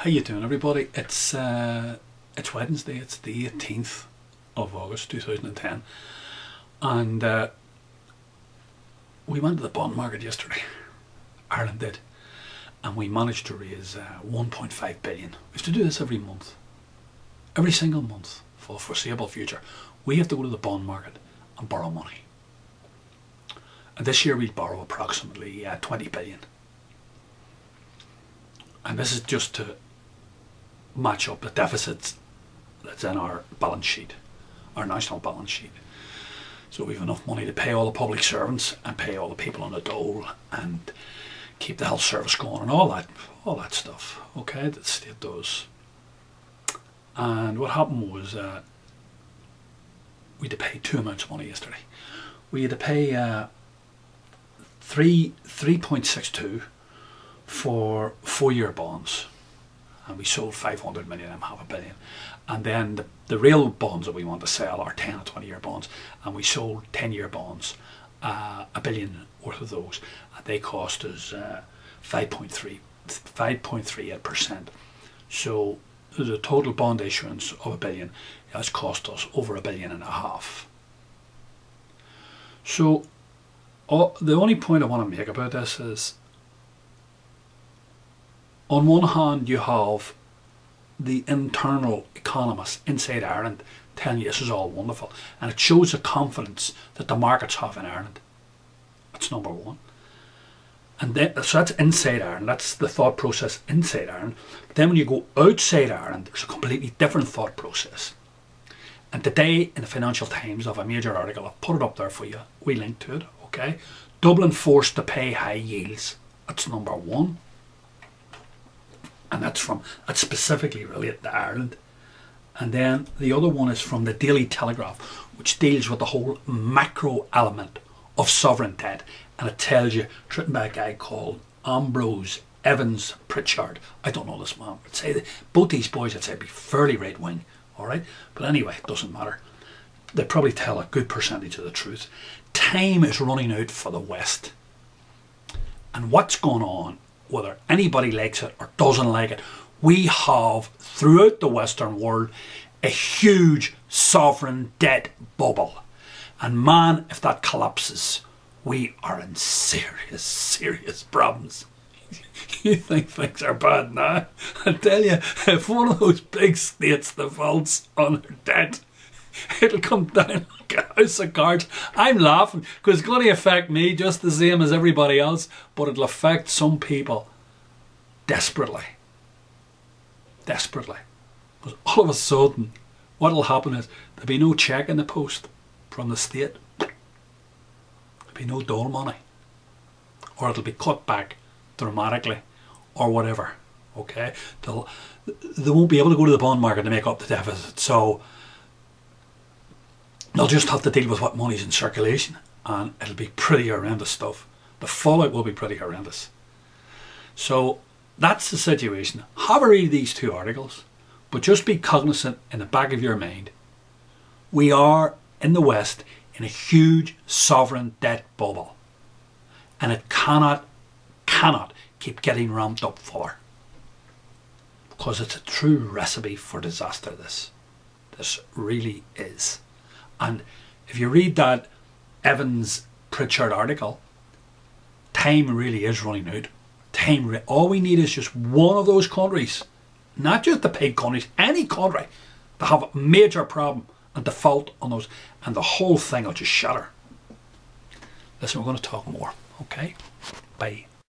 How you doing, everybody? It's Wednesday. It's the 18th of August 2010, and we went to the bond market yesterday. Ireland did, and we managed to raise 1.5 billion. We have to do this every month, every single month for the foreseeable future. We have to go to the bond market and borrow money. And this year we'll borrow approximately 20 billion. And this is just to match up the deficits that's in our balance sheet, our national balance sheet. So we have enough money to pay all the public servants and pay all the people on the dole and keep the health service going and all that stuff, okay, that the state does. And what happened was we had to pay two amounts of money yesterday. We had to pay 3.62 for 4-year bonds, and we sold 500 million and half a billion. And then the real bonds that we want to sell are 10 and 20-year bonds, and we sold 10-year bonds, a billion worth of those, and they cost us 5.38%. So the total bond issuance of a billion has cost us over $1.5 billion. So the only point I want to make about this is, on one hand you have the internal economists inside Ireland telling you this is all wonderful, and it shows the confidence that the markets have in Ireland. That's number one. And then, so that's inside Ireland, that's the thought process inside Ireland. But then when you go outside Ireland, there's a completely different thought process. And today in the Financial Times, I have a major article, I've put it up there for you, we link to it, okay? Dublin forced to pay high yields. That's number one. And that's specifically related to Ireland. And then the other one is from the Daily Telegraph, which deals with the whole macro element of sovereign debt, and it tells you, written by a guy called Ambrose Evans Pritchard. I don't know this man. I'd say that both these boys, I'd say, be fairly right wing, all right. But anyway, it doesn't matter. They probably tell a good percentage of the truth. Time is running out for the West, and what's going on, whether anybody likes it or doesn't like it, we have throughout the Western world a huge sovereign debt bubble. And man, if that collapses, we are in serious, serious problems. You think things are bad now? I tell you, if one of those big states defaults on their debt, it'll come down like a house of cards. I'm laughing because it's going to affect me just the same as everybody else, but it'll affect some people desperately. Desperately. Because all of a sudden, what will happen is there'll be no cheque in the post from the state. There'll be no dole money. Or it'll be cut back dramatically or whatever. Okay? They won't be able to go to the bond market to make up the deficit. So they'll just have to deal with what money's in circulation, and it'll be pretty horrendous stuff. The fallout will be pretty horrendous. So that's the situation. Have a read of these two articles, but just be cognizant in the back of your mind, we are in the West in a huge sovereign debt bubble, and it cannot keep getting ramped up further, because it's a true recipe for disaster. This really is. And if you read that Evans Pritchard article, time really is running out. All we need is just one of those countries, not just the big countries, any country, to have a major problem and default on those, and the whole thing will just shatter. Listen, we're going to talk more, okay? Bye.